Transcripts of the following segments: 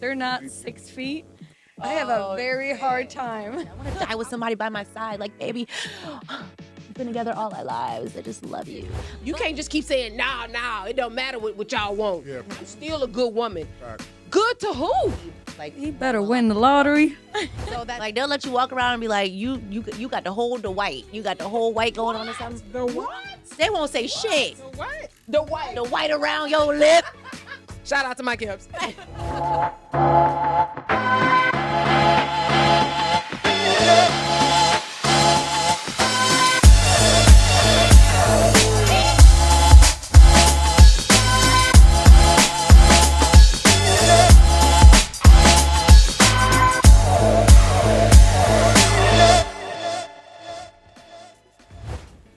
they're not 6 feet, I have a very hard time. I want to die with somebody by my side. Like, baby, we've been together all our lives. I just love you. You can't just keep saying, nah, it don't matter what y'all want. Yeah. I'm still a good woman. Right. Good to who? Like, He better win the lottery. so that, like, they'll let you walk around and be like, you got to hold the white. You got the whole white going on or something. The what? They won't say shit. The what? The white. The white around your lip. Shout out to my Kips.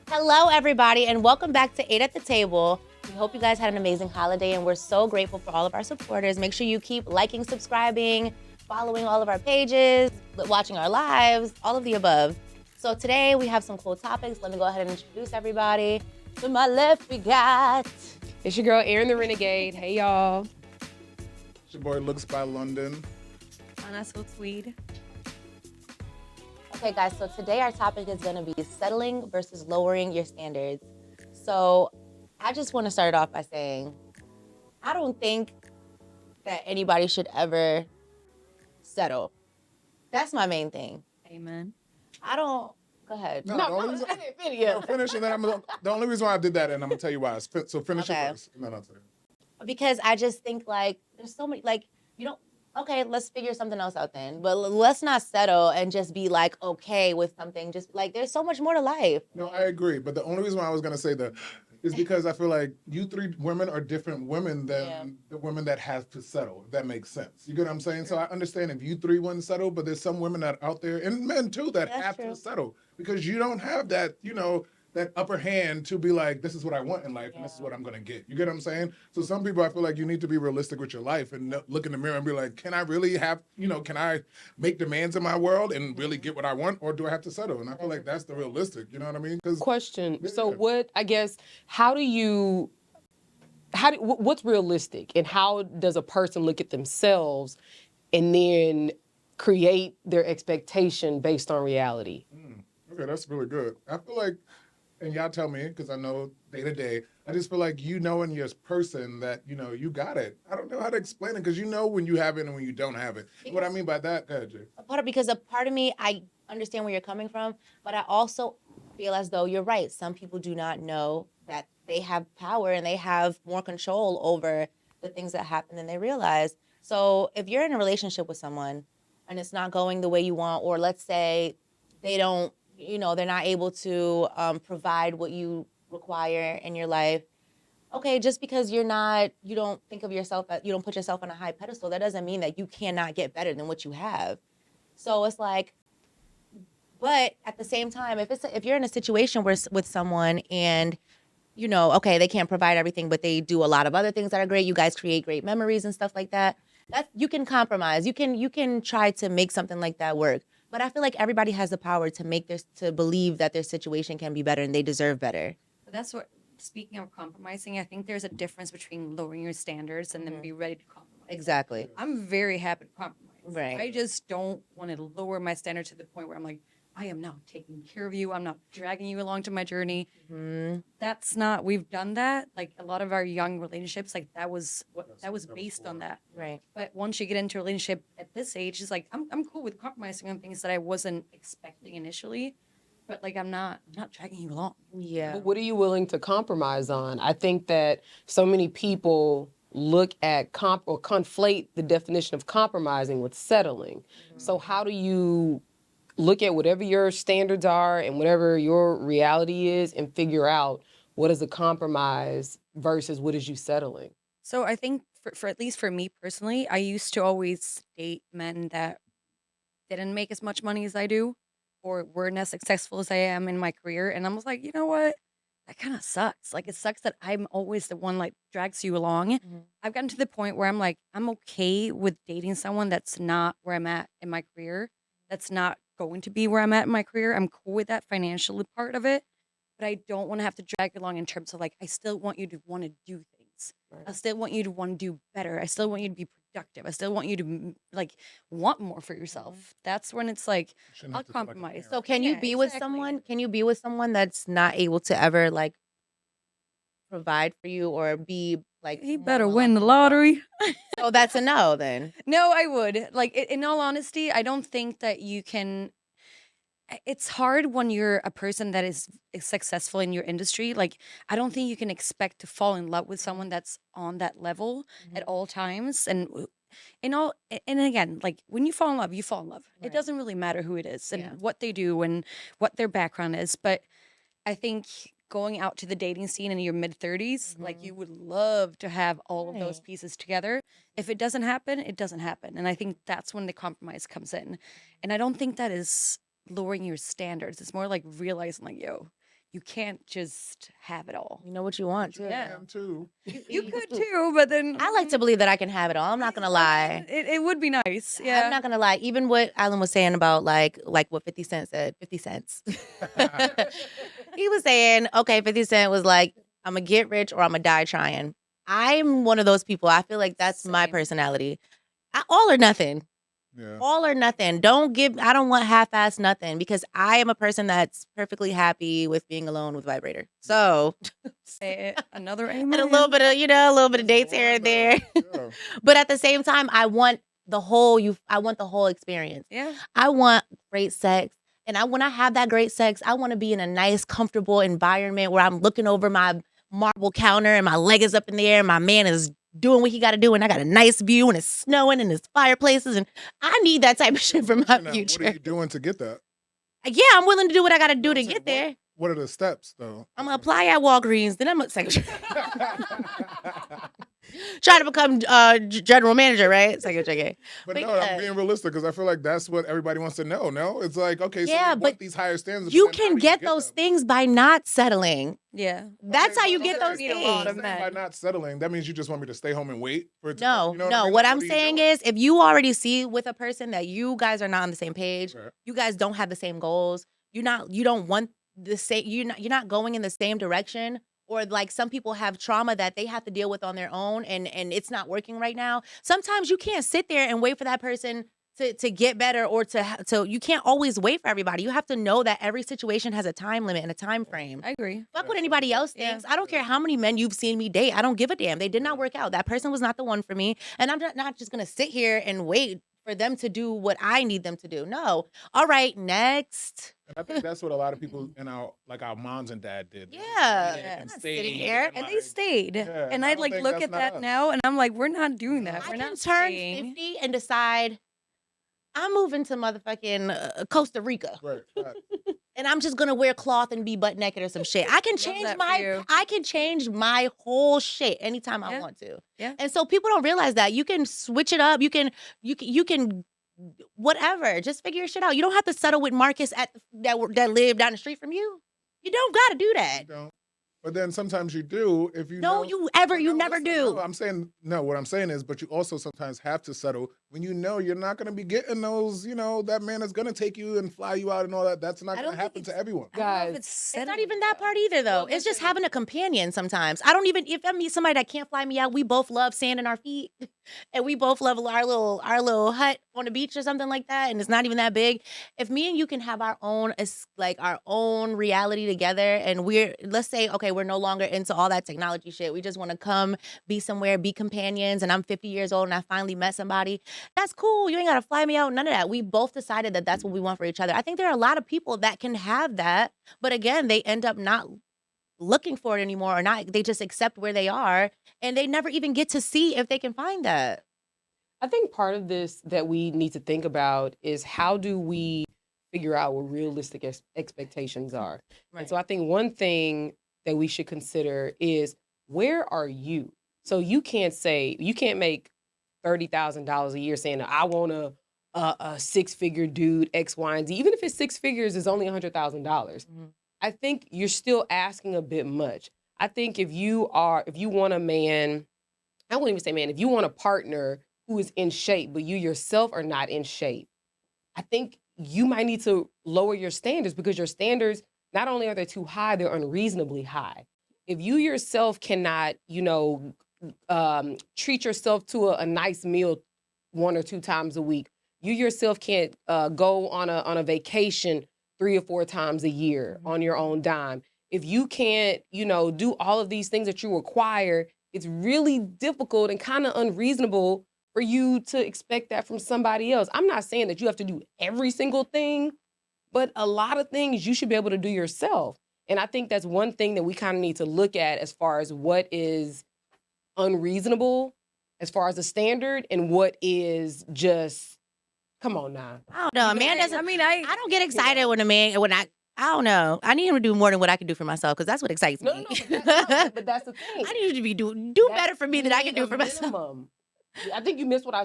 Hello, everybody, and welcome back to 8 at the Table. We hope you guys had an amazing holiday, and we're so grateful for all of our supporters. Make sure you keep liking, subscribing, following all of our pages, watching our lives, all of the above. So today we have some cool topics. Let me go ahead and introduce everybody. To my left, we got... It's your girl, Erin The Renegade. Hey, y'all. It's your boy Looksbylunden. Anna, so Swede. Okay, guys, so today our topic is going to be settling versus lowering your standards. So I just want to start off by saying, I don't think that anybody should ever settle. That's my main thing. Amen. I don't, go ahead. No, the only reason, Video. finish, and then the only reason why I did that, and I'm gonna tell you why. So finish Okay. it first, and then I'll tell you. Because I just think, like, there's so many, like, you don't, okay, let's figure something else out then. But let's not settle and just be, like, okay with something. Just, like, there's so much more to life. No, I agree. But the only reason why I was gonna say that is because I feel like you three women are different women than the women that have to settle. If that makes sense. You get what I'm saying? So I understand if you three wouldn't settle, but there's some women that out there, and men too, that That's have true. to settle because you don't have that, that upper hand to be like, this is what I want in life, and this is what I'm gonna get. You get what I'm saying? So some people, I feel like you need to be realistic with your life and look in the mirror and be like, can I really have, can I make demands in my world and really get what I want, or do I have to settle? And I feel like that's the realistic. You know what I mean? 'Cause Question. Yeah. So what's realistic, and how does a person look at themselves and then create their expectation based on reality? Okay, that's really good. I feel like, and y'all tell me, because I know day to day, I just feel like in your person that, you got it. I don't know how to explain it, because you know when you have it and when you don't have it. What I mean by that, go ahead, Jay. Because a part of me, I understand where you're coming from, but I also feel as though you're right. Some people do not know that they have power and they have more control over the things that happen than they realize. So if you're in a relationship with someone and it's not going the way you want, or let's say they don't, they're not able to provide what you require in your life. Okay, just because you don't think of yourself, you don't put yourself on a high pedestal, that doesn't mean that you cannot get better than what you have. So it's like, but at the same time, if you're in a situation with someone and, okay, they can't provide everything, but they do a lot of other things that are great. You guys create great memories and stuff like that. You can compromise. You can try to make something like that work. But I feel like everybody has the power to believe that their situation can be better and they deserve better. But that's what, speaking of compromising, I think there's a difference between lowering your standards and then be ready to compromise. Exactly. I'm very happy to compromise. Right. I just don't want to lower my standard to the point where I'm like, I am now taking care of you. I'm not dragging you along to my journey. Mm-hmm. That's not, we've done that. Like a lot of our young relationships, like that was based on that. Right. But once you get into a relationship at this age, it's like, I'm cool with compromising on things that I wasn't expecting initially. But like, I'm not dragging you along. Yeah. But what are you willing to compromise on? I think that so many people look at or conflate the definition of compromising with settling. Mm-hmm. So how do you look at whatever your standards are and whatever your reality is and figure out what is a compromise versus what is you settling? So I think for at least for me personally, I used to always date men that didn't make as much money as I do or weren't as successful as I am in my career. And I was like, you know what? That kind of sucks. Like, it sucks that I'm always the one like drags you along. Mm-hmm. I've gotten to the point where I'm like, I'm okay with dating someone that's not where I'm at in my career. That's not going to be where I'm at in my career. I'm cool with that financial part of it. But I don't want to have to drag you along in terms of like, I still want you to want to do things. Right. I still want you to want to do better. I still want you to be productive. I still want you to like want more for yourself. That's when it's like Shouldn't I'll have to feel like a compromise. parent. So can you Yeah, be with exactly. someone? Can you be with someone that's not able to ever like provide for you or be like He more better well win off the than you are? lottery. So that's a no then. No, I would. Like in all honesty, I don't think that you can it's hard when you're a person that is successful in your industry. Like I don't think you can expect to fall in love with someone that's on that level at all times. And and again, like when you fall in love, you fall in love. It Right. doesn't really matter who it is and Yeah. what they do and what their background is. But I think going out to the dating scene in your mid 30s, like you would love to have all of those Right. pieces together. If it doesn't happen, it doesn't happen. And I think that's when the compromise comes in. And I don't think that is lowering your standards. It's more like realizing, like, yo, you can't just have it all. You know what you want too. Yeah. And too. You could too, but then I like to believe that I can have it all. I'm not gonna lie. it would be nice. Yeah. I'm not gonna lie. Even what Alan was saying about like what 50 Cent said, 50 cents. He was saying, okay, 50 Cent was like, I'm gonna get rich or I'm gonna die trying. I'm one of those people. I feel like that's my Same. personality. All or nothing. Yeah. All or nothing. I don't want half-ass nothing because I am a person that's perfectly happy with being alone with vibrator. So, Another and amen. a little bit of, a little bit of dates here and there. Yeah. But at the same time, I want the whole experience. Yeah. I want great sex. And when I have that great sex, I want to be in a nice, comfortable environment where I'm looking over my marble counter and my leg is up in the air and my man is doing what he got to do and I got a nice view and it's snowing and there's fireplaces and I need that type of shit for my Now, future. what are you doing to get that? Yeah, I'm willing to do what I got to do to I'm saying, get there. What are the steps, though? I'm going to apply at Walgreens. Then I'm going to try to become general manager, right? Secretary. But But no, yeah. I'm being realistic because I feel like that's what everybody wants to know. No, it's like, okay, so Yeah, we but want these higher standards. You but then how can do you get those them? things by not settling. Yeah. That's how you but get okay, those Meet a lot of things. men. By not settling, that means you just want me to stay home and wait for it to No, you know no. I mean? What Like, I'm are you saying doing? is, if you already see with a person that you guys are not on the same page, Right. you guys don't have the same goals. You don't want the same. You're not going in the same direction. Or like some people have trauma that they have to deal with on their own, and it's not working right now. Sometimes you can't sit there and wait for that person to get better, or to you can't always wait for everybody. You have to know that every situation has a time limit and a time frame. I agree. Fuck what anybody else Yeah. thinks. I don't care how many men you've seen me date. I don't give a damn. They did not work out. That person was not the one for me. And I'm not just going to sit here and wait for them to do what I need them to do. No. All right, next. And I think that's what a lot of people in our moms and dad did. They just Yeah. waited I'm and not stayed sitting here. And they like- stayed. Yeah, and I I don't like think look that's at not that us. now and I'm like, we're not doing that. I We're can not turn staying. 50 and decide I'm moving to motherfucking Costa Rica. Right. Right. And I'm just gonna wear cloth and be butt naked or some shit. I can change that for you. I can change my whole shit anytime I Yeah. want to. Yeah. And so people don't realize that you can switch it up. You can whatever. Just figure your shit out. You don't have to settle with Marcus that live down the street from you. You don't got to do that. You don't. But then sometimes you do if you No, know. you No, never listen, do. No, I'm saying no. What I'm saying is, but you also sometimes have to settle when you know you're not going to be getting those. You know that man is going to take you and fly you out and all that. That's not I going don't to think happen it's- to everyone. I don't know if Guys, it's It's not even that part either, though. Well, It's just listen. having a companion sometimes. I don't even, if I meet somebody that can't fly me out, we both love sand in our feet. And we both love our little hut on the beach or something like that. And it's not even that big. If me and you can have our own reality together, and let's say, okay, we're no longer into all that technology shit. We just want to come be somewhere, be companions. And I'm 50 years old and I finally met somebody. That's cool. You ain't got to fly me out. None of that. We both decided that that's what we want for each other. I think there are a lot of people that can have that. But again, they end up not looking for it anymore, or not. They just accept where they are, and they never even get to see if they can find that. I think part of this that we need to think about is how do we figure out what realistic expectations are. And so I think one thing that we should consider is, where are you? So you can't make $30,000 a year saying, I want a six-figure dude, X, Y, and Z. Even if it's six figures, it's only $100,000. I think you're still asking a bit much. I think if you want a man, I wouldn't even say man, if you want a partner who is in shape, but you yourself are not in shape, I think you might need to lower your standards, because your standards, not only are they too high, they're unreasonably high. If you yourself cannot, treat yourself to a nice meal 1 or 2 times a week. You yourself can't go on a vacation 3 or 4 times a year on your own dime. If you can't, do all of these things that you require, it's really difficult and kind of unreasonable for you to expect that from somebody else. I'm not saying that you have to do every single thing, but a lot of things you should be able to do yourself. And I think that's one thing that we kind of need to look at as far as what is unreasonable, as far as the standard, and what is just, come on now. I don't know. A man doesn't. I mean, I don't get excited when a man I don't know. I need him to do more than what I can do for myself because that's what excites me. No, but that's the thing. I need you to be do better for me than I can do for myself. Minimum. I think you missed what I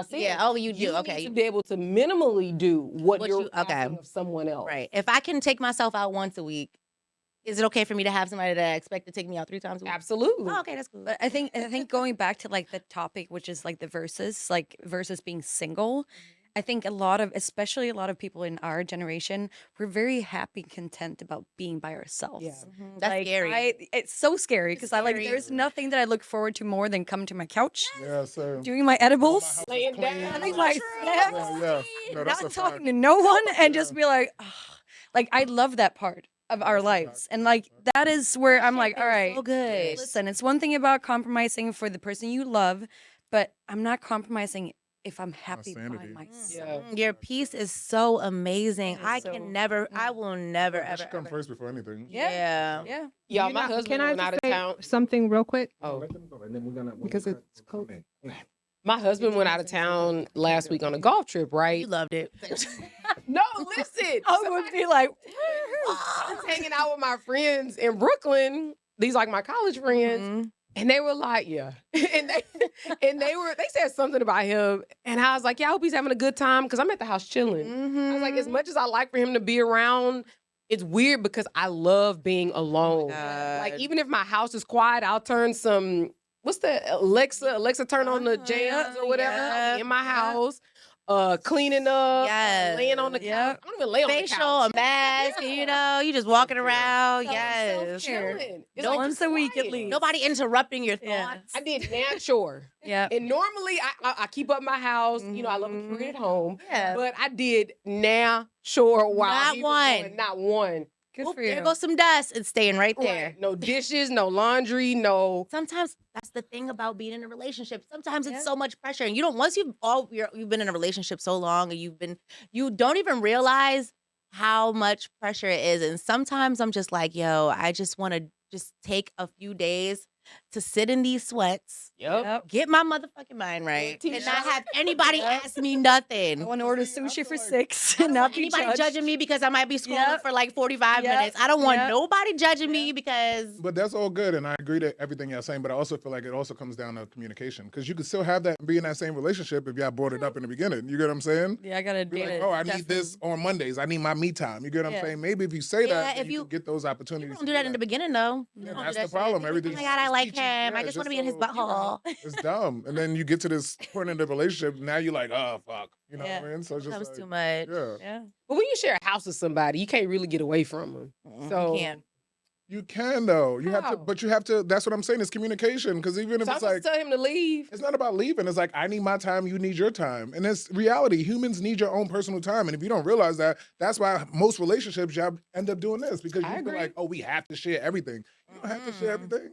said. Yeah. Oh, you do. You Okay. need to be able to minimally do what you're asking of someone else. Right. If I can take myself out once a week, is it okay for me to have somebody that I expect to take me out 3 times a week? Absolutely. Oh, okay, that's cool. But I think going back to like the topic, which is like the versus being single. I think especially a lot of people in our generation, we're very happy, content about being by ourselves. Yeah. That's Like, scary. It's so scary because scary. there's nothing that I look forward to more than coming to my couch, Yeah, so. doing my edibles, Laying down. having my snacks, Yeah. No, that's not a talking fact. to no one, and just be like, like I love that part of our lives, and like that is where I'm like, all right, So good. listen, it's one thing about compromising for the person you love, but I'm not compromising if I'm happy by sanity. myself. Your peace is so amazing. It is I so- can never, I will never, That ever, should come ever. first before anything. Yeah. Yeah. Yeah. Y'all, my husband Can I went just out of say town. something real quick? Oh, Because it's cold. my husband went out of town last week on a golf trip, right? You loved it. No, listen. I would be like, I was hanging out with my friends in Brooklyn. These like my college friends. Mhm. And they were like, yeah. and they said something about him. And I was like, yeah, I hope he's having a good time because I'm at the house chilling. I was like, as much as I like for him to be around, it's weird because I love being alone. Like, God. even if my house is quiet, I'll turn some, what's the Alexa turn on the jams or whatever. I'll be in my house, cleaning up, Yes. laying on the couch. I don't even lay on the Facial, couch. a mask, you just walking around. Yes. Chilling. It's No, like once a week at quiet. least. Nobody interrupting your Yeah. thoughts. I did now chore. yeah. And normally I keep up my house. I love a period at home. Yeah. But I did now chore while Not he was one. going, not one. Good Oop, for you. there goes some dust. It's staying right there. Right. No dishes, no laundry, no. Sometimes that's the thing about being in a relationship. Sometimes Yeah. it's so much pressure, and once you've been in a relationship so long, and you don't even realize how much pressure it is. And sometimes I'm just like, yo, I just want to just take a few days to sit in these sweats, Yep. get my motherfucking mind right, T-shirt. and not have anybody Yep. ask me nothing. I want to order See, I sushi feel for like- 6 I and don't not want be anybody judged. judging me because I might be scrolling Yep. for like 45 Yep. minutes. I don't want Yep. nobody judging me because But that's all good, and I agree to everything y'all saying. But I also feel like it also comes down to communication, because you could still have that and be in that same relationship if y'all brought it up in the beginning. You get what I'm saying? Yeah, I gotta Be date like, it. oh, I need this on Mondays. I need my me time. You get what I'm Yeah. saying? Maybe if you say Yeah, that, then if you you- can get those you opportunities. don't do that in the beginning though. You Yeah, don't do that's that the shit. problem. You're like, Everything's oh my god, I just like peachy. him. Yeah, I it's just want to just be in his so- butthole. It's dumb. And then you get to this point in the relationship. Now you're like, oh fuck. You know Yeah. what I mean? So it's That just was like, too much. yeah. Yeah. But when you share a house with somebody, you can't really get away from them. So you can't. You can though. You have to, How? but you have to. That's what I'm saying. It's communication. Because even if So I'm it's supposed like, to tell him to leave. it's not about leaving. It's like, I need my time, you need your time. And it's reality. Humans need your own personal time. And if you don't realize that, that's why most relationships, y'all end up doing this. Because you I feel agree. like, oh, we have to share everything. You don't have to share everything.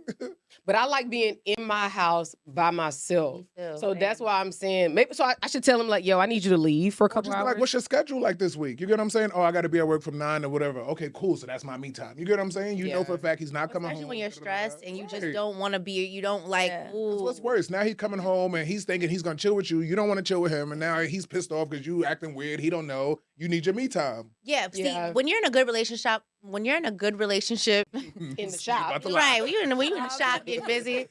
But I like being in my house by myself. Me too. So that's why I'm saying maybe. So I should tell him like, yo, I need you to leave for a Or couple just be hours. like, what's your schedule like this week? You get what I'm saying? Oh, I got to be at work from 9 or whatever. Okay, cool. So that's my me time. You get what I'm saying? You know Yeah. for a fact he's not coming Especially home. when you're da-da-da-da. stressed and you just Right. don't want to be, you don't like, Yeah. ooh. That's what's worse. Now he's coming home and he's thinking he's gonna chill with you. You don't want to chill with him, and now he's pissed off because you acting weird. He don't know. You need your me time. Yeah, see, Yeah. when you're in a good relationship, In the shop. About to lie. right? When you're in the shop getting busy,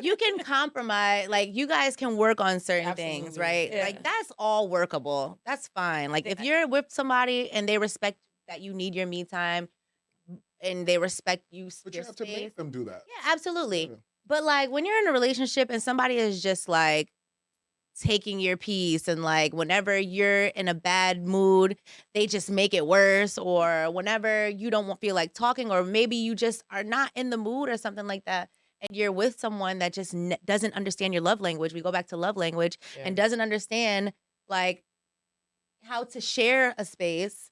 you can compromise. Like you guys can work on certain things, Absolutely. right? Yeah. Like that's all workable. That's fine. Like if you're with somebody and they respect that you need your me time, and they respect you, But your you have to space. make them do that. Yeah, absolutely. Yeah. But like when you're in a relationship and somebody is just like taking your piece and like whenever you're in a bad mood, they just make it worse, or whenever you don't feel like talking, or maybe you just are not in the mood or something like that, and you're with someone that just doesn't understand your love language, we go back to love language, and doesn't understand like how to share a space,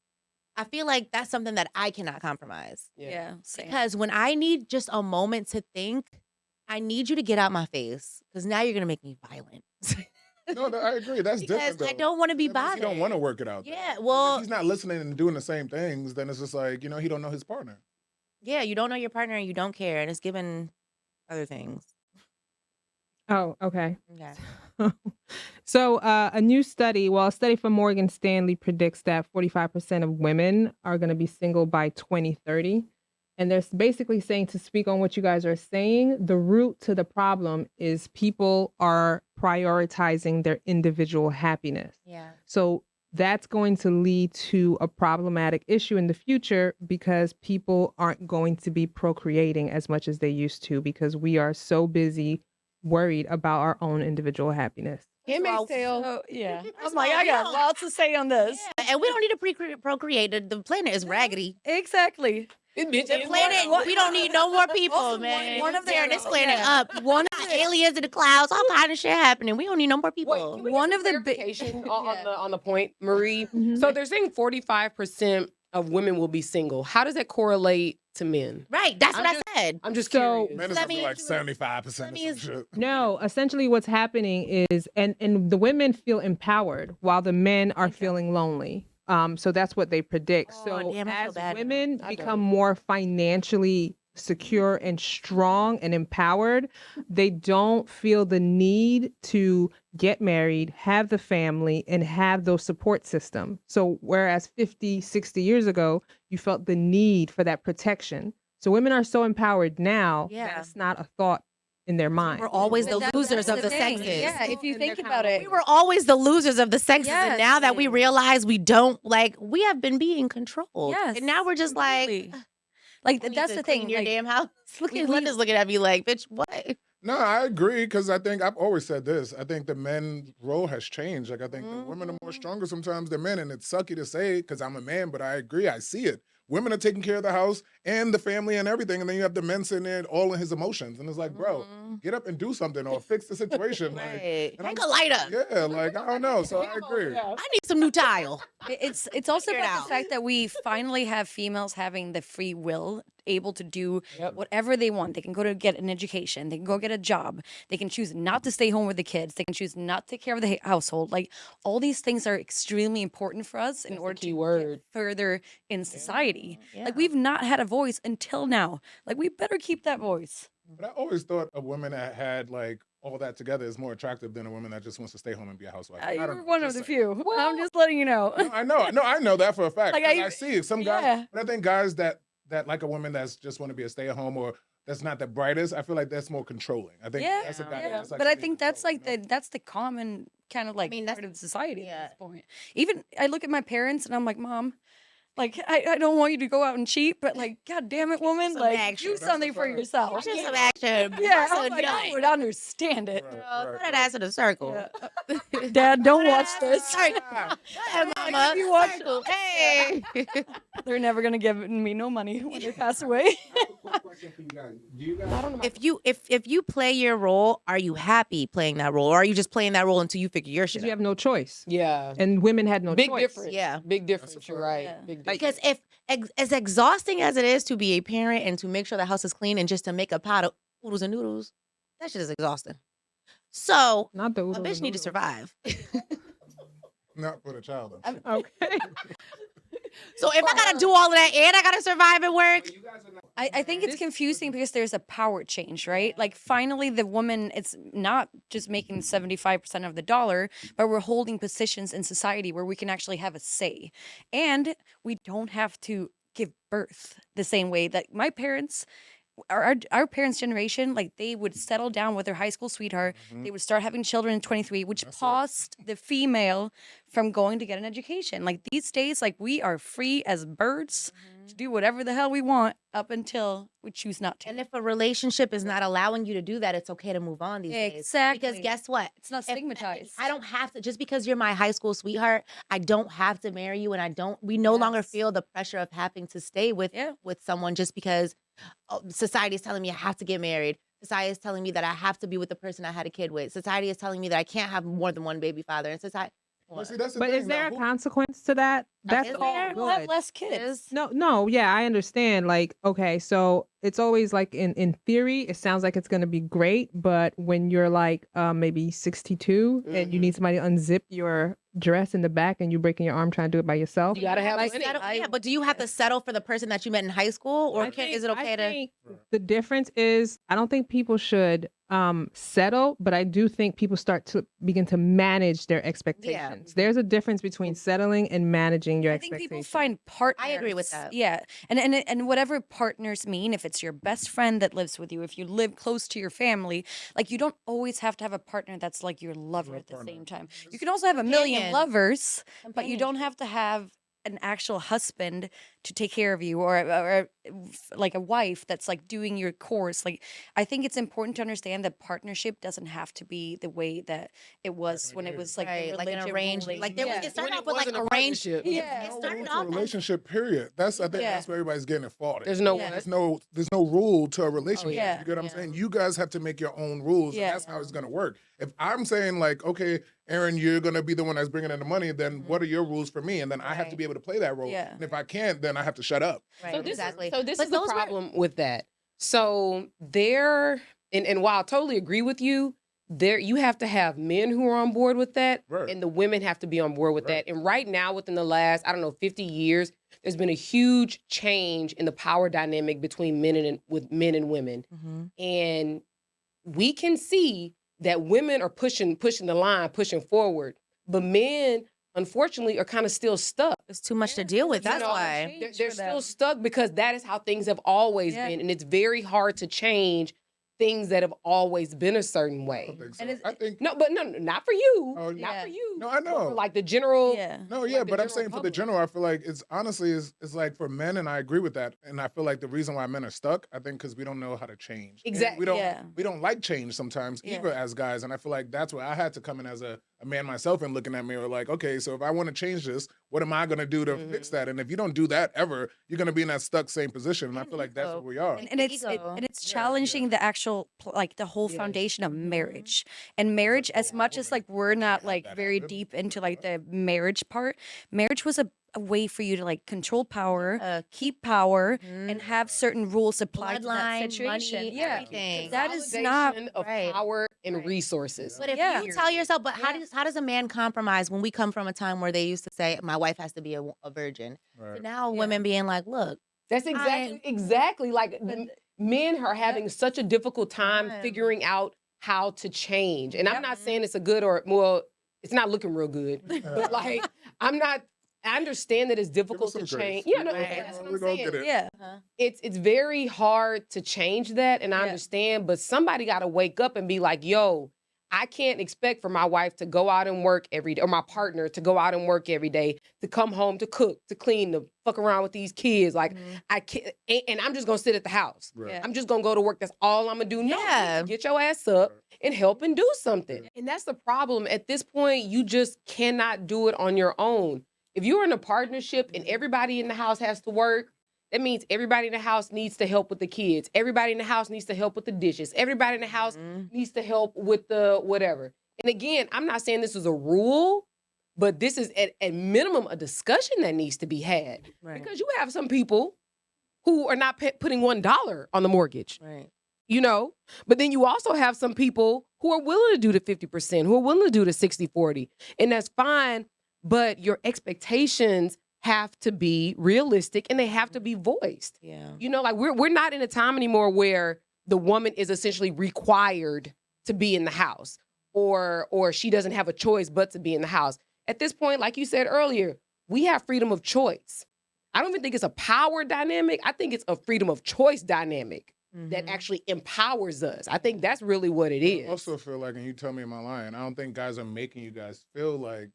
I feel like that's something that I cannot compromise. Yeah, same. Because when I need just a moment to think, I need you to get out my face because now you're gonna make me violent. No, I agree. That's Because different. Though. I don't want to be That means bothered. He don't want to work it out. Yeah, though. well, if he's not listening and doing the same things, then it's just like he don't know his partner. yeah, you don't know your partner and you don't care, and it's given other things. Oh, okay. Okay. So a new study, a study from Morgan Stanley predicts that 45% of women are going to be single by 2030. And they're basically saying, to speak on what you guys are saying, the root to the problem is people are prioritizing their individual happiness. Yeah. So that's going to lead to a problematic issue in the future because people aren't going to be procreating as much as they used to because we are so busy worried about our own individual happiness. Handmaid's Tale. Oh, yeah. First I'm like, of all, I we got don't- lots to say on this. Yeah, and we don't need to procreate. The planet is raggedy. Exactly. This bitch The is planet, wild. we don't need no more people, Also, man. one of the- tearing this planet yeah. up. One of Got the- aliens in the clouds, all kind of shit happening. We don't need no more people. Wait, can we One get of some the big- clarification Yeah. on the point, Marie? So they're saying 45% of women will be single. How does that correlate to men? Right, that's I'm what just- I said. I'm just So- curious. Men is that something means- like 75% that or some means- shit. No, essentially what's happening is, and the women feel empowered while the men are feeling lonely. So that's what they predict. Oh, So damn, I feel as bad now. women I become don't. more financially secure and strong and empowered, they don't feel the need to get married, have the family, and have those support system. So whereas 50, 60 years ago, you felt the need for that protection. So women are so empowered now Yeah. that it's not a thought in their mind. We're always But the that's losers of the thing. sexes. Yeah, if you And they're think kinda about it. We were always the losers of the sexes, and Yes. now that we realize we don't, we have been being controlled. Yes, And now we're just like, completely. Like, "We need that's to the clean thing. your Like, damn house. Look we- at we- Linda's looking at me like, bitch, what? No, I agree because I think I've always said this. I think the men's role has changed. Like I think the women are more stronger sometimes than men, and it's sucky to say because I'm a man, but I agree. I see it. Women are taking care of the house and the family and everything, and then you have the men sitting there all in his emotions, and it's like, bro, get up and do something or fix the situation. Like, Right. and Hang I'm- a lighter. yeah, like I don't know. So I agree. I need some new tile. it's also Figure it about out. the fact that we finally have females having the free will, able to do Yep. whatever they want. They can go to get an education. They can go get a job. They can choose not to stay home with the kids. They can choose not to take care of the household. Like all these things are extremely important for us in That's the order key to word. get further in society. Yeah. Like we've not had a voice until now. Like we better keep that voice. But I always thought a woman that had like all that together is more attractive than a woman that just wants to stay home and be a housewife. I don't You're know, one of just the saying. few. I'm just letting you know. No, I know. No, I know that for a fact. Like, 'cause I- I see it. Some guys, yeah. but I think guys that like a woman that's just want to be a stay at home or that's not the brightest. I feel like that's more controlling. I think Yeah, that's a guy. yeah. That just likes But to I be think that's controlled, like you know? that's the common kind of like mean, part that's- of society yeah. at this point. Even I look at my parents and I'm like, Mom, like I don't want you to go out and cheat, but like, God damn it, woman, some like action. do That's something a for fact. yourself. Just some action. Yeah, Bust a I'm like, I nut. would understand it. Right, Girl, right, throw that right. ass in a circle. Yeah. Dad, don't watch this. Sorry. Hey, mama. if you watch- Circle. Hey. They're never gonna give me no money when they pass away. I don't know. If you play your role, are you happy playing that role, or are you just playing that role until you figure your shit Because you out? have no choice. Yeah. And women had no Big choice. difference. Yeah. Big difference. That's a You're fact. right. Yeah. Big difference. Because if as exhausting as it is to be a parent and to make sure the house is clean and just to make a pot of oodles and noodles, that shit is exhausting. So Not the a oodles bitch and need to noodles. survive. Not put a child in. Okay. So if I gotta do all of that and I gotta survive and work, I think it's confusing because there's a power change, right? Like finally the woman, it's not just making 75% of the dollar, but we're holding positions in society where we can actually have a say. And we don't have to give birth the same way that my parents our parents' generation, like they would settle down with their high school sweetheart. They would start having children in 23, which That's it. paused the female from going to get an education. Like these days, like we are free as birds to do whatever the hell we want up until we choose not to. and if a relationship is not allowing you to do that, it's okay to move on these days. Exactly. Because guess what? It's not If- stigmatized. I don't have to, just because you're my high school sweetheart, I don't have to marry you, and we no longer Yes. feel the pressure of having to stay with Yeah. someone just because society is telling me I have to get married. Society is telling me that I have to be with the person I had a kid with. Society is telling me that I can't have more than one baby father. And society. Well, see, that's the But thing. is there Now, a consequence to that? That's Is all there? We'll have good. less kids. No, yeah, I understand. Like, okay, so it's always like in theory, it sounds like it's gonna be great, but when you're like maybe 62 and you need somebody to unzip your dress in the back and you breaking your arm trying to do it by yourself, You gotta have Like, money. Yeah, but do you have to settle for the person that you met in high school, or is it okay I to? think the difference is I don't think people should settle, but I do think people start to begin to manage their expectations. There's a difference between settling and managing your I think expectations. people find partners. I agree with that. Yeah, and whatever partners mean, if it's your best friend that lives with you, if you live close to your family, like you don't always have to have a partner that's like your lover at the same time. You can also have a million Companion. lovers, but you don't Companionship. have to have an actual husband to take care of you, or like a wife that's like doing your course. Like, I think it's important to understand that partnership doesn't have to be the way that it was when it was like the Right, like an religion arranged, ruling. like there was, Yeah. it started When off it with like wasn't a arranged. partnership. Yeah. It no started rule to off a as relationship. Period. I think Yeah. that's where everybody's getting it faulted. There's no Yeah. one. There's no rule to a relationship. Yeah. You get what I'm Yeah. saying? You guys have to make your own rules, Yeah. and that's how it's gonna work. If I'm saying like, okay, Erin, you're gonna be the one that's bringing in the money, then what are your rules for me? And then I have to Right. be able to play that role. Yeah. And if I can't, then I have to shut up. Right, So this, exactly. So this But is the those were- problem with that. So there, and while I totally agree with you, there you have to have men who are on board with that, Right. and the women have to be on board with Right. that. And right now, within the last, I don't know, 50 years, there's been a huge change in the power dynamic between men and women. And we can see that women are pushing the line, pushing forward, but men, unfortunately, are kind of still stuck. It's too much to deal with. You That's know, why. change They're for still them. stuck because that is how things have always Yeah. been, and it's very hard to change things that have always been a certain I way. don't think so. And it's- I think No, but no, not for you. Oh, Not yeah. for you. No, I But for know. like the general. Yeah. No, like yeah, the but I'm general saying for the public. general, I feel like it's honestly it's like for men, and I agree with that. And I feel like the reason why men are stuck, I think, because we don't know how to change. And Exactly. we don't like change sometimes Yeah. either as guys. And I feel like that's where I had to come in as a man myself and looking at me like, okay, so if I want to change this, what am I gonna do to fix that? And if you don't do that ever, you're gonna be in that stuck same position. And I feel like that's ego. where we are. And it's Ego. and it's challenging the actual like the whole Yes. foundation of marriage. And marriage, as much as like we're not like that very happen. deep into like the marriage part, marriage was a way for you to like control power, keep power, and have certain rules applied to that Bloodline, situation. money, Yeah, everything. that is not Consolidation of right. power and Right. resources. But if Yeah. you tell yourself, but how does a man compromise when we come from a time where they used to say, my wife has to be a virgin? Right. So now Yeah. women being like, look, That's exactly like men are having such a difficult time Time. figuring out how to change. And I'm Yep. not saying it's a good or well, it's not looking real good. But like I understand that it's difficult to some grace. change. Yeah, no, Right. that's what We're I'm gonna saying. get it. yeah. It's very hard to change that, and I Yeah. understand, but somebody got to wake up and be like, yo, I can't expect for my wife to go out and work every day, or my partner to go out and work every day, to come home to cook, to clean, to fuck around with these kids. Like, I can't, and I'm just gonna sit at the house. Right. Yeah. I'm just gonna go to work. That's all I'm gonna do. No, Yeah. get your ass up and help and do something. And that's the problem. At this point, you just cannot do it on your own. If you're in a partnership and everybody in the house has to work, that means everybody in the house needs to help with the kids. Everybody in the house needs to help with the dishes. Everybody in the house needs to help with the whatever. And again, I'm not saying this is a rule, but this is at minimum a discussion that needs to be had. Right. Because you have some people who are not putting $1 on the mortgage, Right. you know? But then you also have some people who are willing to do the 50%, who are willing to do the 60-40. And that's fine, but your expectations have to be realistic and they have to be voiced. Yeah. You know, like we're not in a time anymore where the woman is essentially required to be in the house or she doesn't have a choice but to be in the house. At this point, like you said earlier, we have freedom of choice. I don't even think it's a power dynamic. I think it's a freedom of choice dynamic that actually empowers us. I think that's really what it is. I also feel like, and you tell me am I lying, I don't think guys are making you guys feel like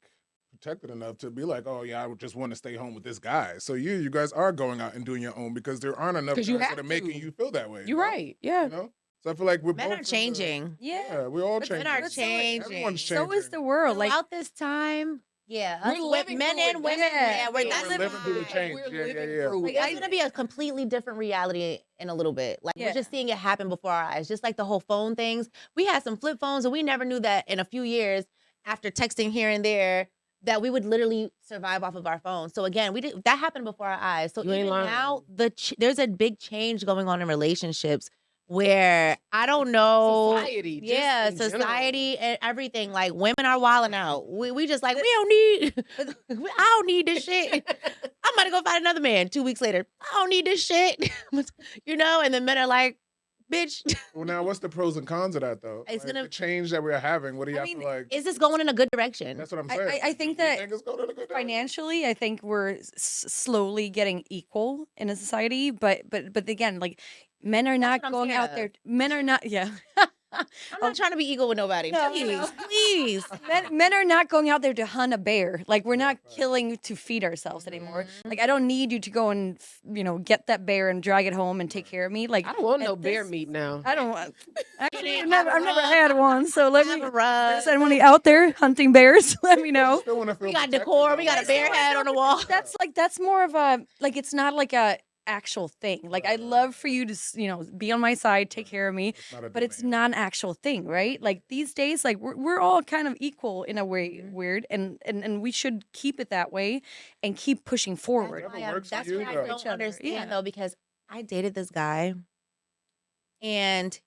protected enough to be like, oh yeah, I would just want to stay home with this guy. So you guys are going out and doing your own because there aren't enough 'Cause guys you that have are making to. you feel that way. You're right. Yeah. You know? So I feel like we're Men both are changing. Yeah. Yeah, we're all But changing. Men are That's so- changing. Everyone's So is changing. the world. Like Throughout this time, Yeah, We're us living men through it. and women. Yeah, we're we're that's living through the fine. change. We're Yeah, living yeah. through Like it. it's gonna be a completely different reality in a little bit. Like we're Yeah. just seeing it happen before our eyes. Just like the whole phone things. We had some flip phones, and we never knew that in a few years, after texting here and there, that we would literally survive off of our phones. So again, we did that happened before our eyes. So You ain't even lying. now, there's a big change going on in relationships where I don't know. Society, just Yeah, in general. society and everything. Like women are wilding out. We just like we don't need. I don't need this shit. I'm about to go find another man. 2 weeks later, I don't need this shit. And the men are like, bitch, Well, now what's the pros and cons of that though? It's Like, gonna- the change that we're having. What do you I feel mean, like? is this going in a good direction? That's what I'm I- saying. I think Do you that think it's going in a good direction? financially, I think we're slowly getting equal in a society, but again, like men are not what I'm going scared out of. there. Men are not. Yeah. I'm not trying to be equal with nobody. No, please, no. please. Men are not going out there to hunt a bear. Like we're not killing to feed ourselves anymore. Like I don't need you to go and get that bear and drag it home and take care of me. Like I don't want at no bear this- meat now. I don't want. Actually, Have I've a never rug. had one. So let Have me. a rug. If there's anyone out there hunting bears, let me know. Still wanna feel We got protected, decor. though. We got a Like, bear head on the wall. That's more of a like it's not like a actual thing. Like I'd love for you to be on my side, take care of me, not a but it's demand. not an actual thing, right? Like these days, like we're all kind of equal in a way, Mm-hmm. weird, and we should keep it that way and keep pushing forward. Whatever Why works for that's you, what I though. don't Each other, understand yeah. though, because I dated this guy, and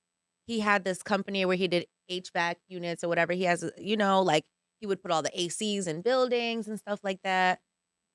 he had this company where he did HVAC units or whatever. He has, like he would put all the ACs in buildings and stuff like that.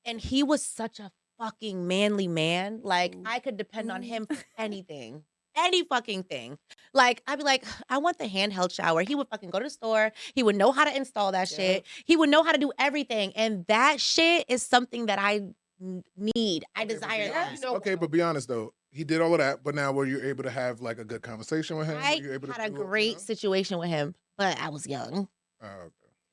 And he was such a fucking manly man. Like I could depend on him for anything. Any fucking thing. Like, I'd be like, I want the handheld shower. He would fucking go to the store. He would know how to install that shit. He would know how to do everything. And that shit is something that I need. I Okay, but desire be that. honest. Okay, but be honest though. He did all of that, but now were you able to have like a good conversation with him? I Were you able to had a do it, great situation with him, but I was young. Oh, okay.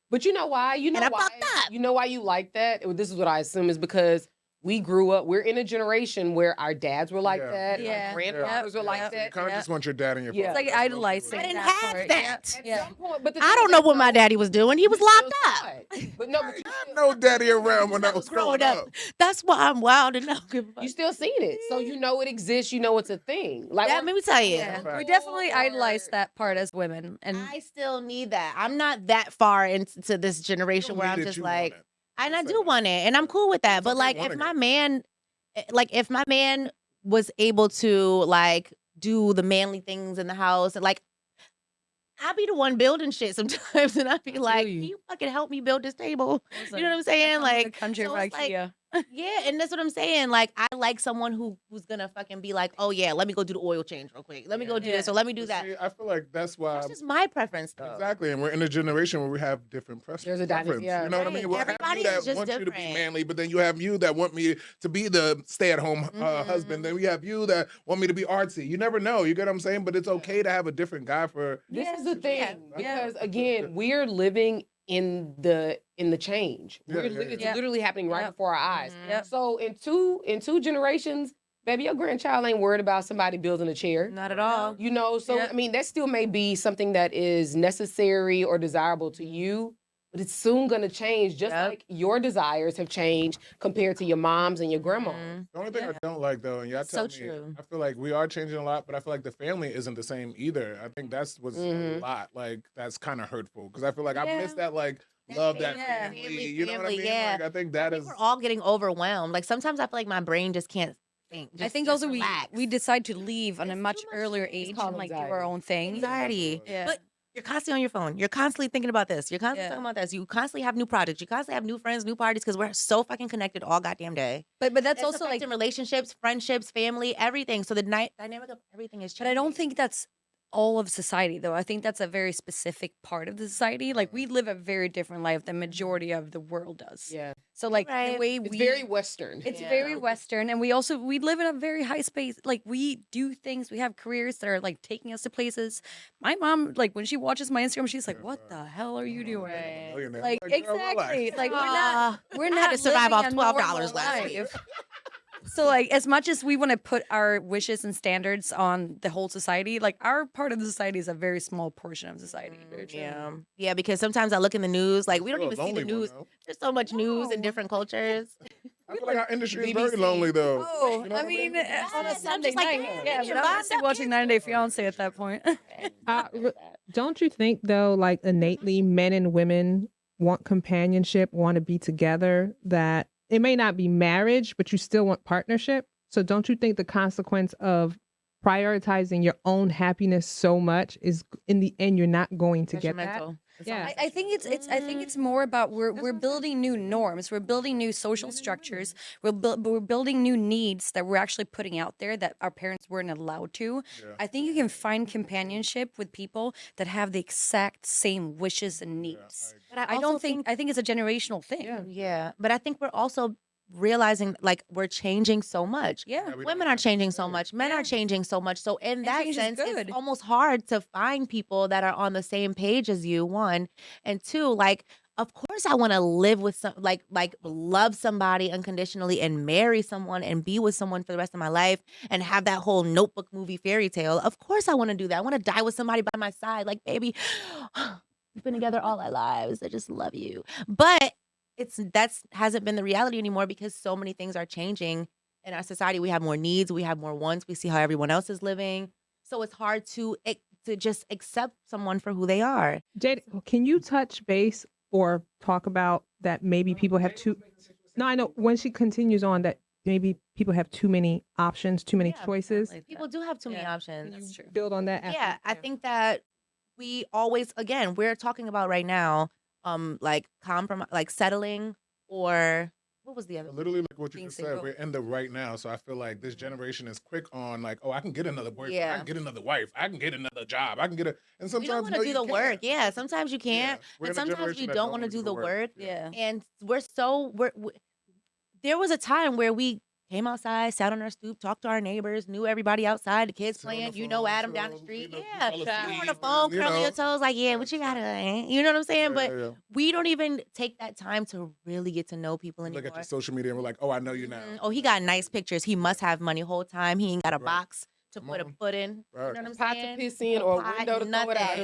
But you know why? You know And I why? fucked up. You know why you like that? This is what I assume is because we grew up. We're in a generation where our dads were like Yeah. that. Yeah. Our grandfathers were Yep. like Yep. You that. kind of just want your dad and your Yeah. father. It's like That's what idolizing. I didn't that have part. that. At Yeah. some point, but the I thing don't is know that, what my though, daddy was doing. He was you locked still up. saw it. But no, but you I had still, no daddy around when I was growing up. That's why I'm wild and don't give a fuck. you still seen it, so you know it exists. You know it's a thing. Like Let me tell you. Yeah, Right. we definitely Or- idolize that part as women, and I still need that. I'm not that far into this You generation don't where need I'm it, just you like, want it. and I Say do that. want it, and I'm cool with that. It's But okay like, wanting if my man was able to like do the manly things in the house, and like, I'd be the one building shit sometimes, and I'd be like, you. can you fucking help me build this table? Listen, You know what I'm I saying? come with a Like, country so of it's like- IKEA. Yeah, and that's what I'm saying. Like, I like someone who's gonna fucking be like, oh yeah, let me go do the oil change real quick. Let me go do this, or let me do But that. see, I feel like that's why. That's just my preference, though. Exactly, and we're in a generation where we have different There's a dynamic, preference. yeah. You know what I Right. mean? We'll have Everybody you that is just want you to be different. manly, but then you have you that want me to be the stay-at-home husband. Then we have you that want me to be artsy. You never know. You get what I'm saying? But it's okay to have a different guy for. This Yeah, is the thing yeah, because again, we're living in the change. Yeah, We're yeah, It's yeah. literally happening right Yep. before our eyes. Yep. So in two generations, baby, your grandchild ain't worried about somebody building a chair. Not at all. You know, so Yeah. I mean, that still may be something that is necessary or desirable to you, but it's soon gonna change, just Yep. like your desires have changed compared to your mom's and your grandma's. The only thing I don't like though, and y'all tell So me, true. I feel like we are changing a lot, but I feel like the family isn't the same either. I think that's what's a lot. Like that's kind of hurtful because I feel like I Yeah. miss that like love, that Yeah. family. You know what I mean? Yeah. Like I think that I is. think we're all getting overwhelmed. Like sometimes I feel like my brain just can't think. I Just- think just also relax. we decide to leave on a It's much too much earlier stress. age called and like do anxiety. our own thing. anxiety. Yeah. But you're constantly on your phone. You're constantly thinking about this. You're constantly Yeah. talking about this. You constantly have new projects. You constantly have new friends, new parties because we're so fucking connected all goddamn day. But that's It's also like affecting relationships, friendships, family, everything. So the dynamic of everything is But changing. I don't think that's all of society, though. I think that's a very specific part of the society. Like we live a very different life than majority of the world does. Yeah, So like the right. way it's we, very Western. it's Yeah. very Western, and we live in a very high space. Like we do things, we have careers that are like taking us to places. My mom, like when she watches my Instagram, she's like, "What the hell are you doing?" Millionaire. Like Girl, relax. exactly. Like Aw, we're I not had to survive living off a $12 normal last week. life. So like as much as we want to put our wishes and standards on the whole society, like our part of the society is a very small portion of society. Yeah, because sometimes I look in the news, like we don't Still a even see the lonely one, news. though. There's so much news in No. different cultures. I feel like our industry is very BBC. lonely, though. Oh, You know I what mean, Yes, on a I'm Sunday just like, night, damn, yeah, they but get I'm bombed mostly up watching kids. 90 Day Fiance at that point. Don't you think though, like innately men and women want companionship, want to be together, that it may not be marriage, but you still want partnership? So don't you think the consequence of prioritizing your own happiness so much is in the end you're not going to get that? Detrimental. It's Yeah. almost I think it's more about we're building new norms, we're building new social structures, we're building new needs that we're actually putting out there that our parents weren't allowed to. Yeah. I think you can find companionship with people that have the exact same wishes and needs. But I I also don't think I think it's a generational thing. Yeah, but I think we're also realizing like we're changing so much. Yeah. Yeah, we don't Women have are to changing so say. much. Men Yeah. are changing so much. So in that change is sense, good. it's almost hard to find people that are on the same page as you. One and two, like of course I want to live with some like love somebody unconditionally and marry someone and be with someone for the rest of my life and have that whole Notebook movie fairy tale. Of course I want to do that. I want to die with somebody by my side. Like baby, we've been together all our lives. I just love you. But that's hasn't been the reality anymore because so many things are changing in our society. We have more needs, we have more wants, we see how everyone else is living. So it's hard to just accept someone for who they are. Jada, can you touch base or talk about that maybe people have too No, I know when she continues on that maybe people have too many options, too many Yeah, choices. People do have too many Yeah, options. that's true. Build on that after. Yeah, I think that we always again, we're talking about right now like compromise, like settling, or what was the other? Literally, like what you Being just said, single. we're in the right now. So I feel like this generation is quick on like, oh, I can get another boyfriend, I Yeah. can get another wife, I can get another job, I can get a. And We sometimes don't want to no, do you the work. can't. Yeah, sometimes you can't, We're and in a sometimes we generation that don't want to wanna do the work. Yeah. And there was a time where we came outside, sat on our stoop, talked to our neighbors, knew everybody outside, the kids Sit on playing, the you know phone, Adam sit down the on, street. you Yeah. fell You were on the asleep, phone, and, curling your toes, like, yeah, what you got to, you know what I'm saying? But yeah. we don't even take that time to really get to know people We anymore. look at your social media and we're like, oh, I know you now. Oh, he got nice pictures. He must have money whole time. He ain't got a Right. box to Come put a on. foot in. Right. You know what I'm Pot to saying? piss in or a Pot, window to throw it I out.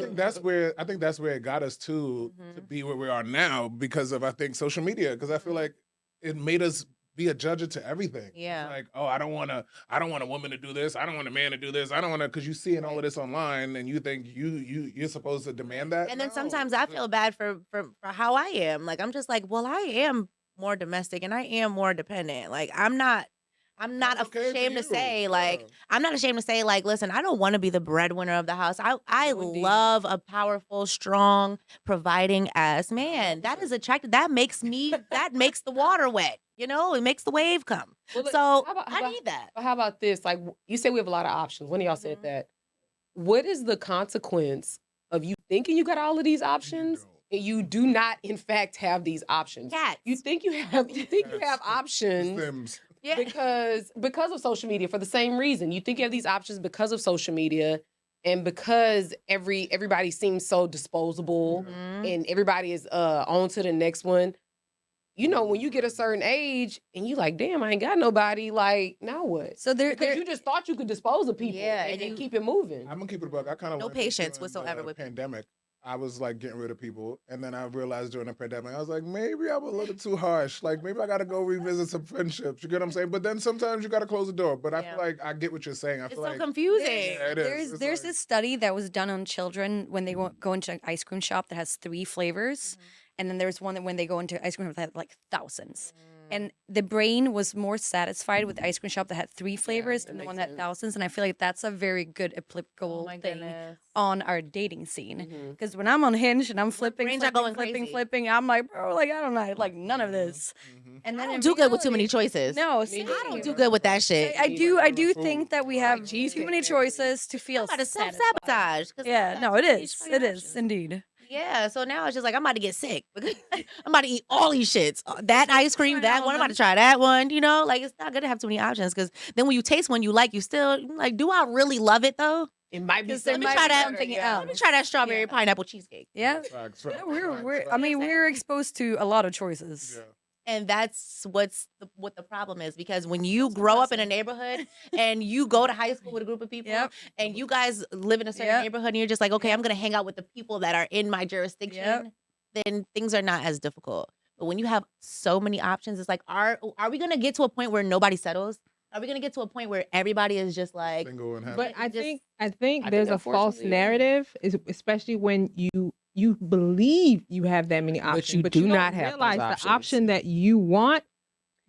think that's where it got us to be where we are now because of I think social media because I feel like it made us be a judge to everything. Yeah. It's like, oh, I don't want a woman to do this. I don't want a man to do this. I don't want to because you see all of this online and you think you're supposed to demand that. And then No. sometimes I feel bad for how I am. Like I'm just like, well, I am more domestic and I am more dependent. Like I'm not That's okay for ashamed to you. say Yeah. like I'm not ashamed to say like, listen, I don't want to be the breadwinner of the house. I No, indeed. love a powerful, strong, providing ass man. That is attractive. That makes the water wet. You know, it makes the wave come. Well, look, So how about- I need that. But how about this? Like you said, we have a lot of options. One of y'all Mm-hmm. said that. What is the consequence of you thinking you got all of these options and you do not, in fact, have these options? Cats. You think you have options Systems. Yeah. because of social media for the same reason. You think you have these options because of social media and because everybody seems so disposable Mhm. and everybody is on to the next one. You know, when you get a certain age and you like, damn, I ain't got nobody, like, now what? So Because you just thought you could dispose of people Yeah, and and you- keep it moving. I'm gonna keep it a buck. I kind of No patience whatsoever with people. pandemic. I was like getting rid of people, and then I realized during the pandemic, I was like, maybe I'm a little too harsh. Like maybe I got to go revisit some friendships. You get what I'm saying? But then sometimes you got to close the door. But I Yeah. feel like I get what you're saying. I It's feel so like confusing. Yeah, it is. There's It's there's like- this study that was done on children when they go into an ice cream shop that has 3 flavors, and then there's one that when they go into ice cream shop that had like thousands. And the brain was more satisfied with the ice cream shop that had 3 flavors than the one that had thousands. And I feel like that's a very good applicable Oh my thing goodness. on our dating scene. Because when I'm on Hinge and I'm flipping, brains are flipping, going flipping, crazy. flipping, I'm like, bro, like I don't know, like none of this. And then I don't in do good with too many reality- choices. No, Me same. neither. I don't do good with that shit. I do food. think that we have cheesecake too many factory. choices to feel I'm about to satisfied. self-sabotage. 'Cause I Yeah, got no, too it many is. fucking It is options. indeed. Yeah, so now it's just like I'm about to get sick. I'm about to eat all these shits. That ice cream, that one. I'm about to try that one. You know, like it's not good to have too many options because then when you taste one you like, you still like, do I really love it though? It might be 'Cause there something might try be that something yeah. else. Let me try that strawberry Yeah. pineapple cheesecake. Yeah. Facts, Yeah, facts, we're facts, I facts. mean, we're exposed to a lot of choices. Yeah. And that's what the problem is, because when you grow up in a neighborhood and you go to high school with a group of people Yep. and you guys live in a certain Yep. neighborhood and you're just like, okay, I'm going to hang out with the people that are in my jurisdiction, then things are not as difficult. But when you have so many options, it's like, are we going to get to a point where nobody settles? Are we going to get to a point where everybody is just like, Single and happy. But I Just- think I there's think a false unfortunately, yeah. narrative, especially when you believe you have that many options, you do don't not have those realize the options. option that you want.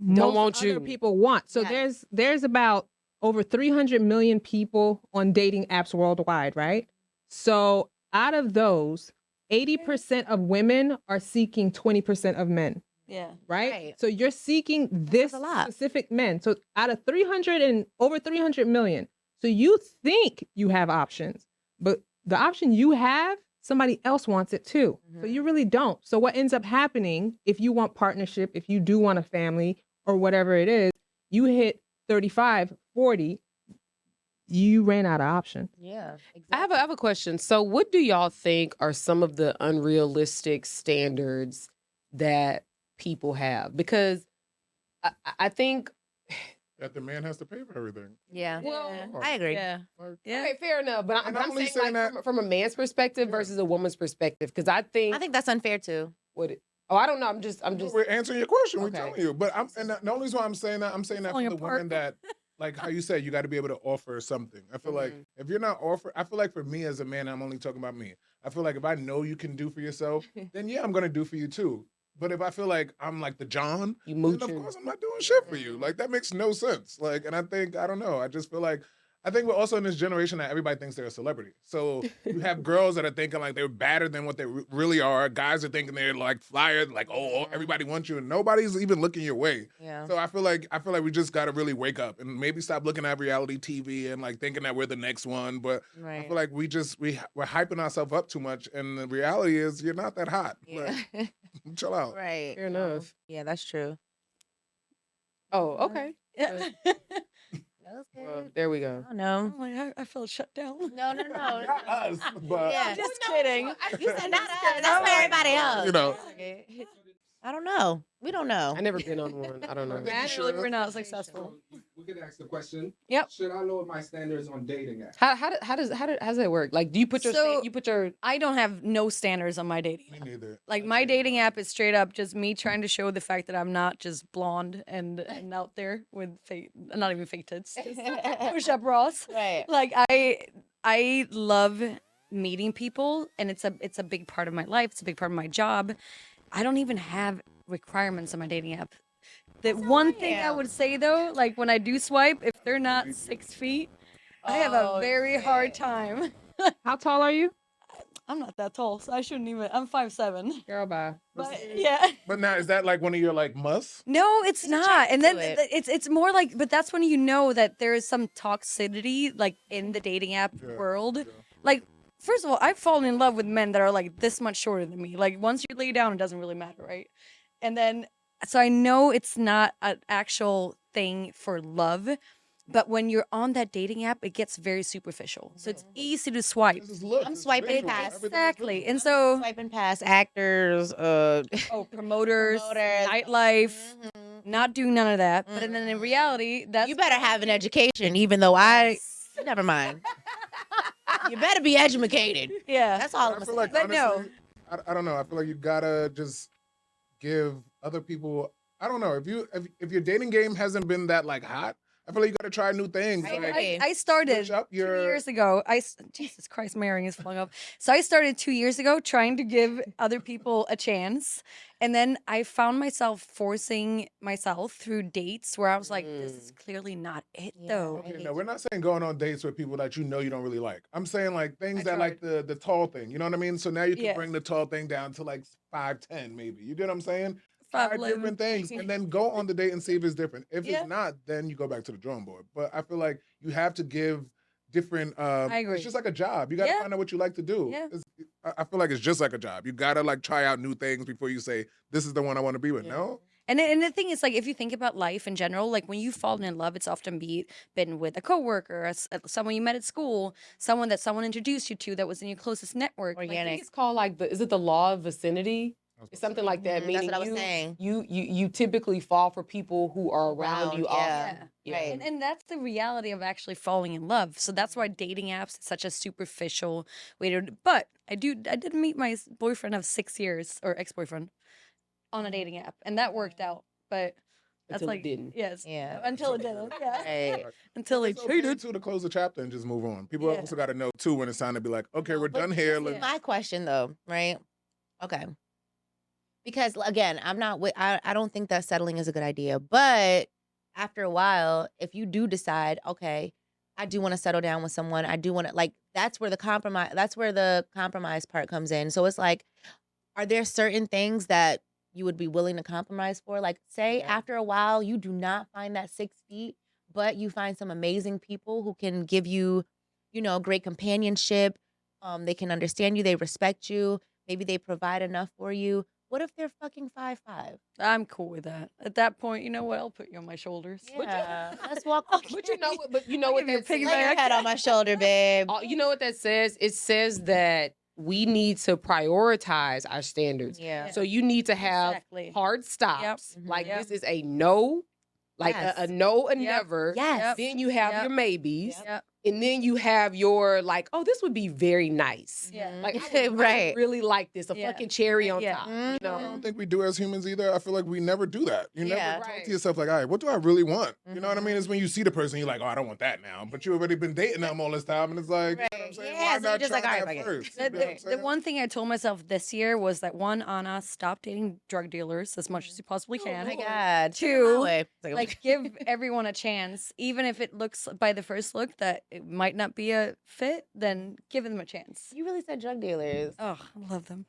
Most want other you. people want. So Yeah. there's about over 300 million people on dating apps worldwide, right? So out of those, 80% of women are seeking 20% of men. Yeah. Right? Right. So you're seeking this a lot. specific men. So out of 300 and over 300 million. So you think you have options, but the option you have, somebody else wants it too. So you really don't. So what ends up happening, if you want partnership, if you do want a family or whatever it is, you hit 35, 40, you ran out of options. yeah, I have a question. So what do y'all think are some of the unrealistic standards that people have? Because I think that the man has to pay for everything. Yeah. Well, I agree. Yeah. Like, Yeah. okay, fair enough. But And I'm I'm only saying saying like from a man's perspective versus a woman's perspective. Because I think that's unfair too. I don't know. I'm just we're answering your question. We're Okay. telling you. But the only reason why I'm saying that for Falling the apart. women that, like how you said, you got to be able to offer something. I feel like if you're not I feel like for me as a man, I'm only talking about me. I feel like if I know you can do for yourself, then yeah, I'm gonna do for you too. But if I feel like I'm like the John, you then mooching. of course I'm not doing shit for you. Like that makes no sense. Like, and I don't know. I just feel like I think we're also in this generation that everybody thinks they're a celebrity. So you have girls that are thinking like they're badder than what they really are. Guys are thinking they're like flyer, like oh everybody wants you, and nobody's even looking your way. Yeah. So I feel like we just got to really wake up and maybe stop looking at reality TV and like thinking that we're the next one. But I feel like we're hyping ourselves up too much, and the reality is you're not that hot. Yeah. Like, chill out. Right. Fair enough. Yeah, that's true. Oh, okay. Yeah. That was good. Well, there we go. I don't know. I'm like, I felt shut down. No. Not us, but Yeah. Just kidding. You said not us. That's for everybody else. you know. I don't know. We don't know. I never been on one. I don't know. Naturally, we're not successful. We could ask the question. Yep. Should I lower my standards on dating apps? How does that work? Like, do you put your So- you put your I don't have no standards on my dating Me app. neither. Like my dating app is straight up just me trying to show the fact that I'm not just blonde and out there with fake, not even fake tits, push up bras. Right. Like I love meeting people, and it's a big part of my life. It's a big part of my job. I don't even have requirements on my dating app. The one thing I would say though, like when I do swipe, if they're not 6 feet, I have a very hard time. How tall are you? I'm not that tall, so I shouldn't even. I'm 5'7". girl bye? But yeah. But now is that like one of your like musts? No, it's not. And then to it. it's more like, but that's when you know that there is some toxicity like in the dating app world. Like, first of all, I've fallen in love with men that are like this much shorter than me. Like once you lay down, it doesn't really matter, right? And then, so I know it's not an actual thing for love, but when you're on that dating app, it gets very superficial. So it's easy to swipe. This is looks. I'm it's swiping visual. past. Everything is Exactly. visual. And so, Swiping past actors, promoters, Promoters. nightlife, not doing none of that. But then in reality, that's you better have an education, even though never mind. You better be educated. yeah. That's all I I'm feel saying. like But no. honestly, I don't know. I feel like you gotta just give other people. I don't know if your dating game hasn't been that like hot. I feel like you gotta try new things. I Like, agree. I started switch up 2 your- years ago. Jesus Christ, Mary is flung up. So I started 2 years ago trying to give other people a chance. And then I found myself forcing myself through dates where I was like, this is clearly not it though. Okay, no, we're not saying going on dates with people that you know you don't really like. I'm saying like things that like the tall thing. You know what I mean? So now you can Yeah. bring the tall thing down to like 5'10" maybe. You get what I'm saying? Try 5'11". different things and then go on the date and see if it's different. If Yeah. it's not, then you go back to the drawing board. But I feel like you have to give different. I agree. It's just like a job. You got to Yeah. find out what you like to do. Yeah. I feel like it's just like a job. You got to like try out new things before you say this is the one I want to be with. No. And the thing is, like, if you think about life in general, like when you've fallen in love, it's often been with a coworker, someone you met at school, someone that someone introduced you to that was in your closest network. Like, I think it's called like is it the law of vicinity? It's something like that. That's Meaning what I was saying. you typically fall for people who are around you yeah. often. Yeah. Right. And that's the reality of actually falling in love. So that's why dating apps is such a superficial way to. But I did meet my boyfriend of 6 years or ex-boyfriend on a dating app, and that worked out. But that's Until it like didn't. yes, Yeah. until it didn't. Yeah, Right. until he It's okay cheated. too to close the chapter and just move on. People Yeah. also got to know too when it's time to be like, okay, we're But done here. this is Let's, my question though, right? Okay. Because again, I don't think that settling is a good idea. But after a while, if you do decide, okay, I do want to settle down with someone, I do want to like that's where the compromise part comes in. So it's like, are there certain things that you would be willing to compromise for? Like, say after a while, you do not find that 6 feet, but you find some amazing people who can give you, great companionship. They can understand you, they respect you, maybe they provide enough for you. What if they're fucking 5'5"? I'm cool with that. At that point, you know what? I'll put you on my shoulders. Yeah, let's walk. But you know what? But you know what give you a that says? piggyback. Lay your head on my shoulder, babe. You know what that says? It says that we need to prioritize our standards. Yeah. So you need to have Exactly. hard stops. Mhm. Like Yep. this is a no, like Yes. a no, a Yep. never. Yes. Then you have Yep. your maybes. Yep. And then you have your like, oh, this would be very nice. Yeah. Like I would Right. really like this. A Yeah. fucking cherry on Yeah. top. Mhm. You I know? don't think we do as humans either. I feel like we never do that. You Yeah. never talk Right. to yourself like, all right, what do I really want? You know what I Mhm. mean? It's when you see the person, you're like, oh, I don't want that now. But you already been dating them all this time, and it's like, you know what I'm saying? Yeah, Why so you're not just try like, all right, that fuck it. first? The, You know what I'm the, the saying? one thing I told myself this year was that one, Anna, stop dating drug dealers as much as you possibly can. Oh my God. Two, Like, Like, give everyone a chance, even if it looks by the first look that it might not be a fit. Then give them a chance. you really said drug dealers. Oh, I love them.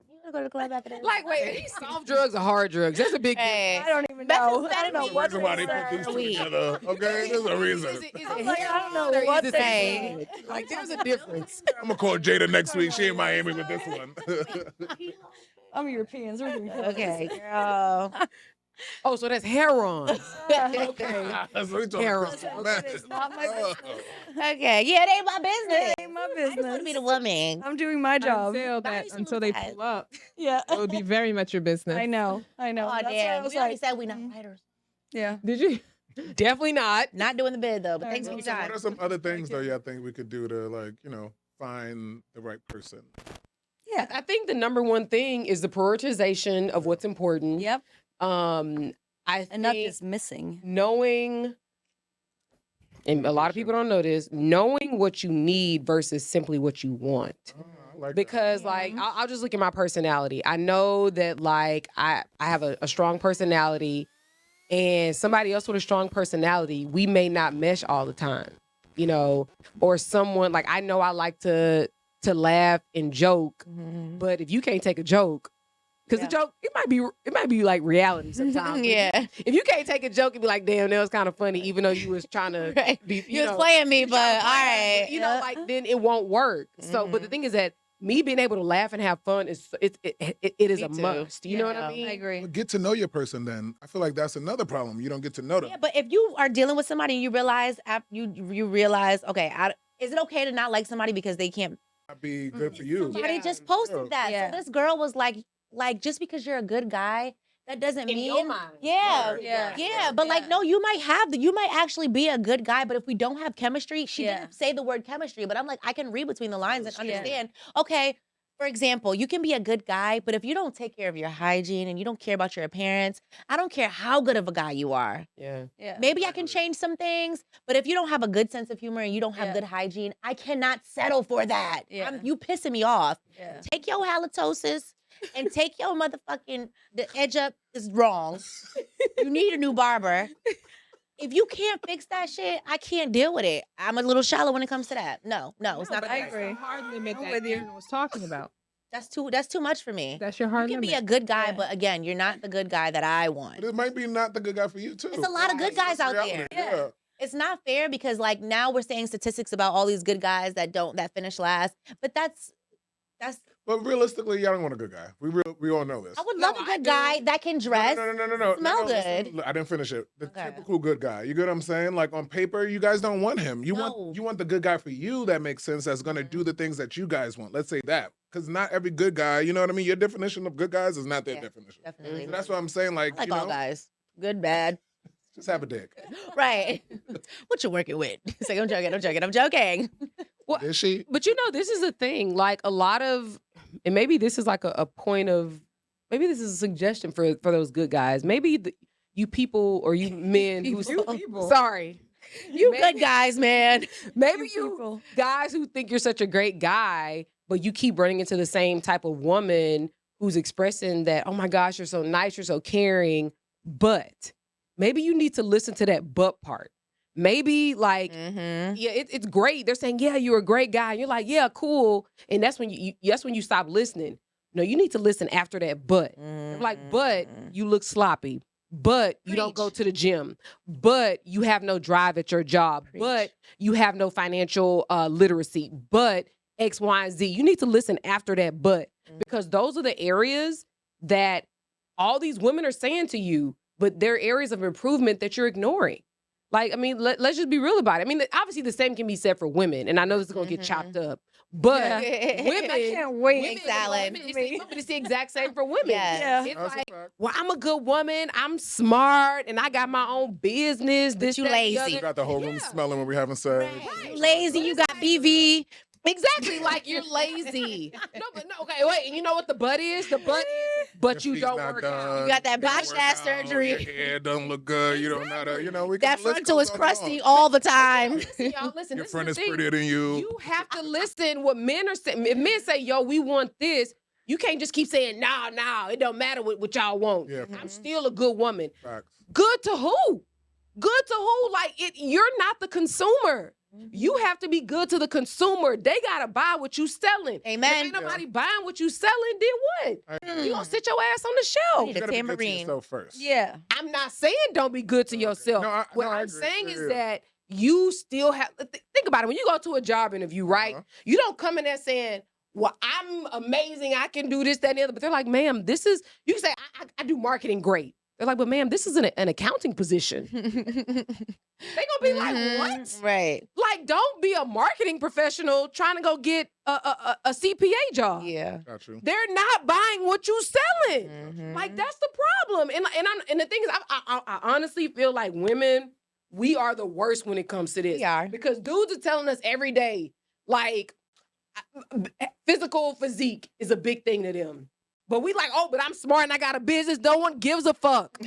You want to go to the club after this? Like, wait, are these soft drugs or hard drugs? That's a big Hey. I don't even That's know. a I don't know family what Reason why they put these two together. Okay, there's a reason. I'm like, I don't know what to they say. Like, there's a difference. I'm gonna call Jada next week. She in Miami with this one. I'm Europeans. We're doing Okay, girl. Oh, so that's heroin. okay. That's what we talking Harold. about. It's not my business. Okay, yeah, it ain't my business. It ain't my I just want to business. be the woman. I'm doing my job. Until Buy that, me some until they Looksbylunden. pull up, Yeah. it would be very much your business. I know. Oh, That's why I damn. was We already like, said we not fighters. yeah. Did you? Definitely not. Not doing the bid, though, but All thanks for right, your So time. what are some other things though? Yeah, I think we could do to like find the right person. Yeah. I think the number one thing is the prioritization of what's important. Yep. I think And not just missing. knowing, and a lot of people don't know this, knowing what you need versus simply what you want. Oh, I like that. Because like I'll just look at my personality. I know that like I have a strong personality, and somebody else with a strong personality, we may not mesh all the time, or someone like I know I like to laugh and joke, but if you can't take a joke, because Yeah. the joke it might be like reality sometimes. But Yeah. if you can't take a joke and be like, damn, that was kind of funny, even though you was trying to Right. be, You was playing me, but all right. like then it won't work. So, but the thing is that me being able to laugh and have fun is it is Me a too. must. You know what Yeah. I mean? I agree. But get to know your person. Then I feel like that's another problem. You don't get to know them. Yeah, but if you are dealing with somebody and you realize you realize, okay, is it okay to not like somebody because they can't? Might be good for you. Somebody Yeah. just posted Yeah. that. Yeah. So this girl was like just because you're a good guy, that doesn't In mean your mind. Yeah, Yeah. yeah, but like, Yeah. no, you might actually be a good guy, but if we don't have chemistry, she Yeah. didn't say the word chemistry, but I'm like, I can read between the lines and Yeah. understand. Okay, for example, you can be a good guy, but if you don't take care of your hygiene and you don't care about your appearance, I don't care how good of a guy you are. Yeah. Yeah. Maybe I can change some things, but if you don't have a good sense of humor and you don't have Yeah. good hygiene, I cannot settle for that. Yeah. You pissing me off. Yeah. Take your halitosis and take your motherfucking, the edge up is wrong. You need a new barber. If you can't fix that shit, I can't deal with it. I'm a little shallow when it comes to that. No, it's not. but I that's agree. the hard limit I'm that with you. Erin was talking about. That's too much for me. That's your You hard can limit. be a good guy, Yeah. but again, you're not the good guy that I want. But it might be not the good guy for you too. It's a lot of good guys out there. Yeah. It's not fair because like now we're saying statistics about all these good guys that finish last, but that's But realistically, y'all don't want a good guy. We all know this. I would love a good guy that can dress, No. smell listen, good. I didn't finish it. The Okay. typical good guy. You get what I'm saying? Like on paper, you guys don't want him. You No. want the good guy for you that makes sense. That's gonna do the things that you guys want. Let's say that, because not every good guy. You know what I mean? Your definition of good guys is not their Yeah, definition. Definitely. So that's what I'm saying. Like, I like you know, all guys. Good, bad. just have a dick. Right. What you working with? Say, I'm joking. Is she? But this is a thing. Like a lot of, and maybe this is like a point of, maybe this is a suggestion for those good guys. Maybe you people or you men who, sorry, You Maybe- good guys, man. maybe you guys who think you're such a great guy, but you keep running into the same type of woman who's expressing that, oh my gosh, you're so nice, you're so caring, but maybe you need to listen to that but part. Maybe like, Mm-hmm. yeah, it's great. They're saying, yeah, you're a great guy. And you're like, yeah, cool. And that's when you stop listening. No, you need to listen after that but. They're like, but you look sloppy. But you don't go Preach. to the gym. But you have no drive at your job. Preach. But you have no financial literacy. But X, Y, and Z. You need to listen after that but. Because those are the areas that all these women are saying to you, but they're areas of improvement that you're ignoring. Like, I mean, let's just be real about it. I mean, obviously the same can be said for women, and I know this is going to get chopped up, but women, I can't wait. women, Salad. it's the exact same for women. Yes. It's That's a like, fact. well, I'm a good woman, I'm smart, and I got my own business. This, you that, and the lazy. other. You got the whole room smelling when we having sex. You lazy, you got BV. Exactly, like you're lazy. No, okay, wait. And you know what the butt is? The butt is, but Your you feet's don't not work done. out. You got that Didn't botched work ass out, surgery. Your hair don't look good. You don't know how to, we That can, the list frontal is goes on and crusty on. all the time. Listen, y'all, listen. Your This friend is is the thing. prettier than you. You have to listen what men are saying. If men say, yo, we want this, you can't just keep saying, nah, it don't matter what y'all want. Yeah, I'm still a good woman. facts. Good to who? Good to who? Like, you're not the consumer. You have to be good to the consumer. They gotta buy what you selling. Amen. If ain't nobody buying what you selling, then what? I- You gonna sit your ass on the I shelf. need You a gotta be good to tambourine. yourself first. Yeah. I'm not saying don't be good to yourself. No, What no, I I'm agree. saying Yeah, is yeah. that you still have, think about it. When you go to a job interview, right? Uh-huh. You don't come in there saying, well, I'm amazing. I can do this, that, and the other. But they're like, ma'am, this is, you can say, I do marketing great. They're like, but ma'am, this is an accounting position. They gonna be like, what? Right. Like, don't be a marketing professional trying to go get a CPA job. Yeah. Got you. They're not buying what you selling. Mhm. Like, that's the problem. And the thing is, I honestly feel like women, we are the worst when it comes to this. We are. Because dudes are telling us every day, like, physical physique is a big thing to them. But we like, oh, but I'm smart and I got a business. No one gives a fuck.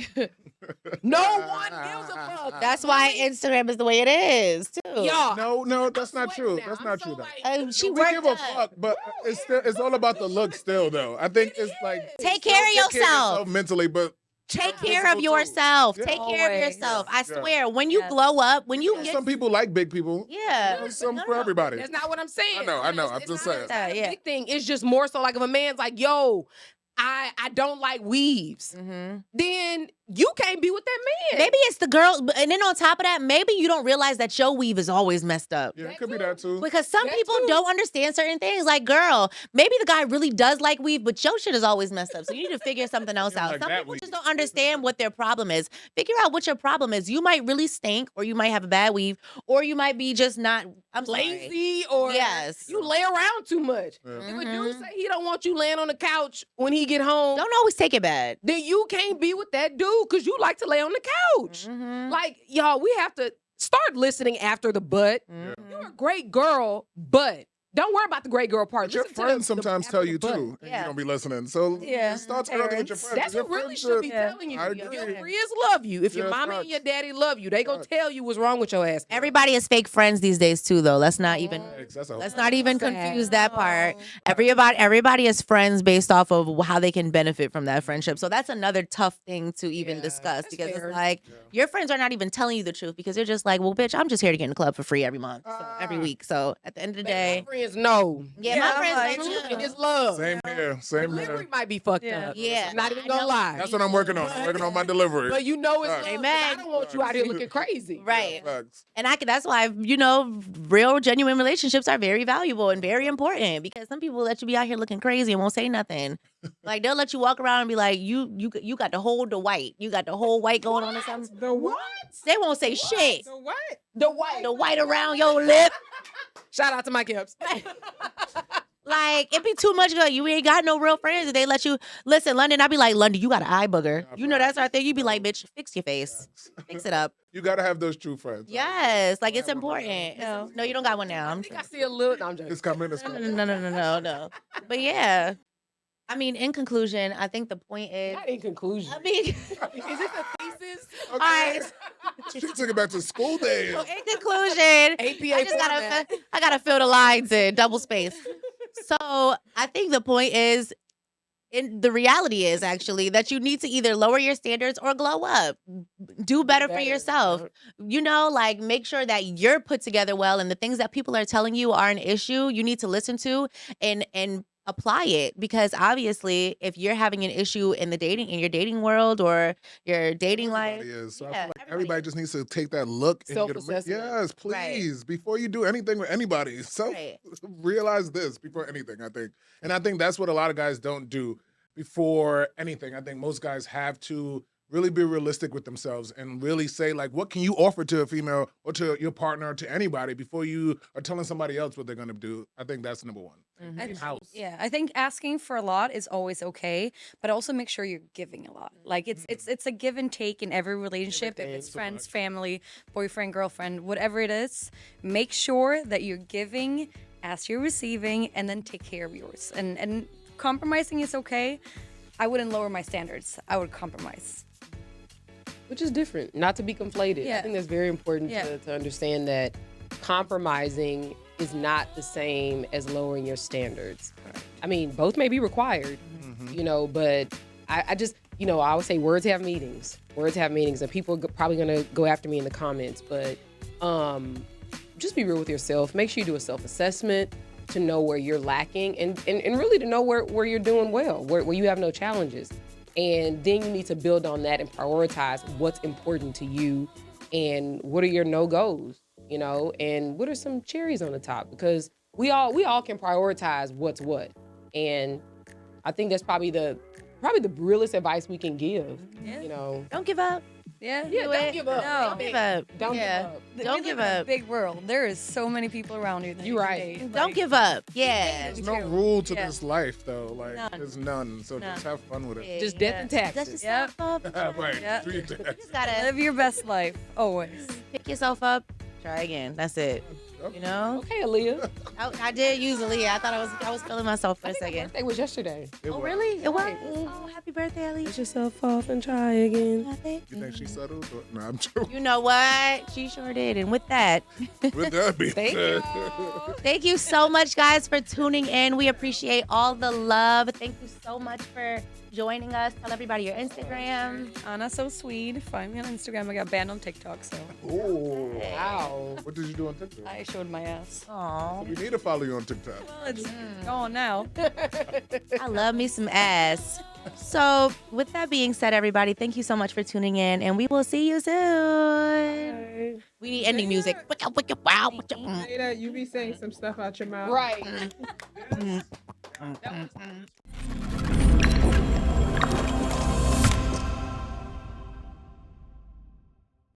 No one gives a fuck. That's why Instagram is the way it is, too. Y'all. No, that's not sweating true. now. That's I'm not so true, though. like- She We worked give a up. fuck, but it's all about the look still, though. I think it's like Take care of yourself. mentally, but Take Yeah. care of Physical too. yourself. Yeah. Take care of Always. yourself. I Yeah. swear, when you Yes. glow up, when you get some people like big people. yeah. There's some for everybody. That's not what I'm saying. I know, I'm It's just not saying. It's not a Yeah. big thing. It's just more so like if a man's like, yo, I don't like weaves, then you can't be with that man. Maybe it's the girl, and then on top of that, maybe you don't realize that your weave is always messed up. Yeah, it could be that too. Because some That people too. don't understand certain things. Like, girl, maybe the guy really does like weave, but your shit is always messed up. So you need to figure something else You don't out. like Some that people weave. just don't understand what their problem is. Figure out what your problem is. You might really stink, or you might have a bad weave, or you might be just not. I'm sorry. Lazy or Yes. you lay around too much. Yeah. If a dude say he don't want you laying on the couch when he get home, Don't always take it bad. then you can't be with that dude because you like to lay on the couch. Like, y'all, we have to start listening after the but. You're a great girl, but don't worry about the great girl part. But your Listen to friends the sometimes after tell the you but. too, and Yeah. you don't be listening. So Yeah. it starts early with your Parents. friends. That's Your what really friends should be Yeah. telling you. I If your agree. friends love you, if your Yeah, mama and facts. your daddy love you, they gonna tell you what's wrong with your ass. Everybody is fake friends these days too, though. Let's not even. That's a Let's not even Sad. confuse that part. Everybody is friends based off of how they can benefit from that friendship. So that's another tough thing to even Yeah, discuss that's because fair. it's like your friends are not even telling you the truth because they're just like, well, bitch, I'm just here to get in the club for free every month, so, every week. So at the end of the day, Friends friends know. Yeah, Yeah, my I'm friends like, know Truth too. and it's love. Same here. Same Delivery here. might be fucked Yeah. up. Yeah, Not even I gonna know. lie. That's what I'm working on. I'm working on my delivery. But you know it's Facts. love. 'Cause Amen. I don't want you out here looking crazy. Right. Facts. And that's why, real, genuine relationships are very valuable and very important, because some people let you be out here looking crazy and won't say nothing. Like, they'll let you walk around and be like, you got the whole white. You got the whole white going on or something. The what? They won't say shit. The what? The white around your lip. Shout out to my Kips. Like, it be too much good. You ain't got no real friends. If they let you listen, London, I'd be like, London, you got an eye booger. You know that's our thing. You be like, bitch, fix your face. Fix it up. You gotta have those true friends. Yes, like, it's important. No, you don't got one now. I think I see a little. No, I'm joking. It's coming. It's coming. No. But yeah. I mean, in conclusion, I think the point is, Not in conclusion. I mean, Is this a thesis? all right. She took it back to school days. So in conclusion, APA I gotta fill the lines in double space. So I think the point is, the reality is actually that you need to either lower your standards or glow up. Do better for yourself. Like, make sure that you're put together well, and the things that people are telling you are an issue, you need to listen to and apply it. Because obviously, if you're having an issue in your dating world or your dating life, Everybody is. So I yeah, feel like everybody just needs to take that look. And Self-assessment. Yes, please. Before you do anything with anybody, realize this before anything, I think. And I think that's what a lot of guys don't do before anything. I think most guys have to really be realistic with themselves and really say, like, what can you offer to a female or to your partner or to anybody before you are telling somebody else what they're going to do. I think that's number one. House. Yeah, I think asking for a lot is always okay, but also make sure you're giving a lot. Like, it's a give and take in every relationship. If it's friends, family, boyfriend, girlfriend, whatever it is, make sure that you're giving as you're receiving, and then take care of yours. And compromising is okay. I wouldn't lower my standards. I would compromise. Which is different, not to be conflated. Yeah. I think that's very important to understand that compromising is not the same as lowering your standards. I mean, both may be required, but I just, I always say words have meanings. Words have meanings, and people are probably going to go after me in the comments, but just be real with yourself. Make sure you do a self-assessment to know where you're lacking and really to know where you're doing well, where you have no challenges. And then you need to build on that and prioritize what's important to you and what are your no-goes, and what are some cherries on the top, because we all can prioritize what's what. And I think that's probably the realest advice we can give, don't give up. Yeah, don't give up. No. Don't give up. Don't give up. Don't We give live in a up. big world. There is so many people around you. That You're you can right. date. Don't give up. Yeah. There's no rule to Yeah. this life, though. Like, None. there's none. So just have fun with it. Just death and taxes. Dust yourself up. Right. Yeah. Do your thing. You just gotta Live your best life, always. pick yourself up. Try again. That's it. Okay, Aaliyah. I did use Aaliyah. I thought I was feeling myself for a My second. birthday was yesterday. It Oh, was. really? It was? Right. Oh, happy birthday, Aaliyah. Dust yourself off and try again. You think she settled? No, I'm joking. You know what? She sure did. And with that, With that being Thank said, thank you so much, guys, for tuning in. We appreciate all the love. Thank you so much for joining us. Tell everybody your Instagram. Anna so Swede. Find me on Instagram. I got banned on TikTok, so oh, Wow. what did you do on TikTok? I showed my ass. Aw, We need to follow you on TikTok. Well, it's gone now. I love me some ass. So, with that being said, everybody, thank you so much for tuning in, and we will see you soon. We need ending music. Wow. Jada, you be saying some stuff out your mouth. Right.